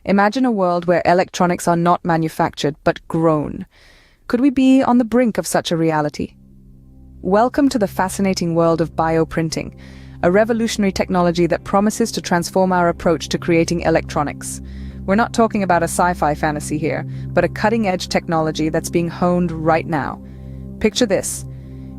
Imagine a world where electronics are not manufactured, but grown. Could we be on the brink of such a reality? Welcome to the fascinating world of bioprinting, a revolutionary technology that promises to transform our approach to creating electronics. We're not talking about a sci-fi fantasy here, but a cutting-edge technology that's being honed right now. Picture this.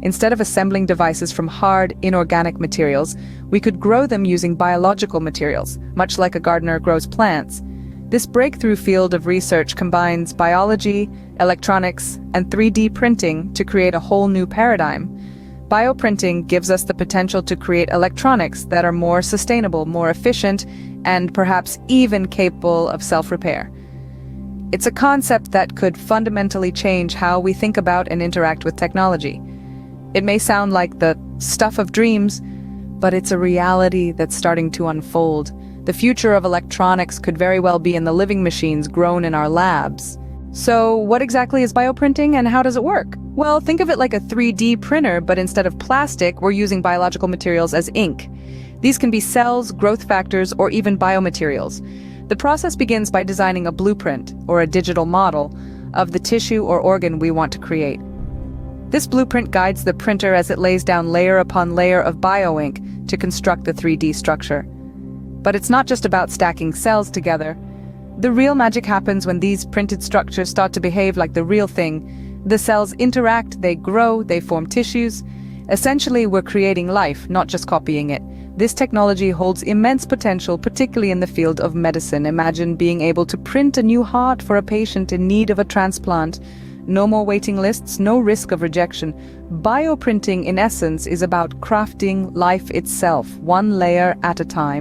Instead of assembling devices from hard, inorganic materials, we could grow them using biological materials, much like a gardener grows plants. This breakthrough field of research combines biology, electronics, and 3D printing to create a whole new paradigm. Bioprinting gives us the potential to create electronics that are more sustainable, more efficient, and perhaps even capable of self-repair. It's a concept that could fundamentally change how we think about and interact with technology. It may sound like the stuff of dreams, but it's a reality that's starting to unfold. The future of electronics could very well be in the living machines grown in our labs. So what exactly is bioprinting and how does it work? Well, think of it like a 3D printer, but instead of plastic, we're using biological materials as ink. These can be cells, growth factors, or even biomaterials. The process begins by designing a blueprint, or a digital model, of the tissue or organ we want to create. This blueprint guides the printer as it lays down layer upon layer of bioink to construct the 3D structure. But it's not just about stacking cells together. The real magic happens when these printed structures start to behave like the real thing. The cells interact, they grow, they form tissues. Essentially, we're creating life, not just copying it. This technology holds immense potential, particularly in the field of medicine. Imagine being able to print a new heart for a patient in need of a transplant. No more waiting lists, no risk of rejection. Bioprinting, in essence, is about crafting life itself, one layer at a time.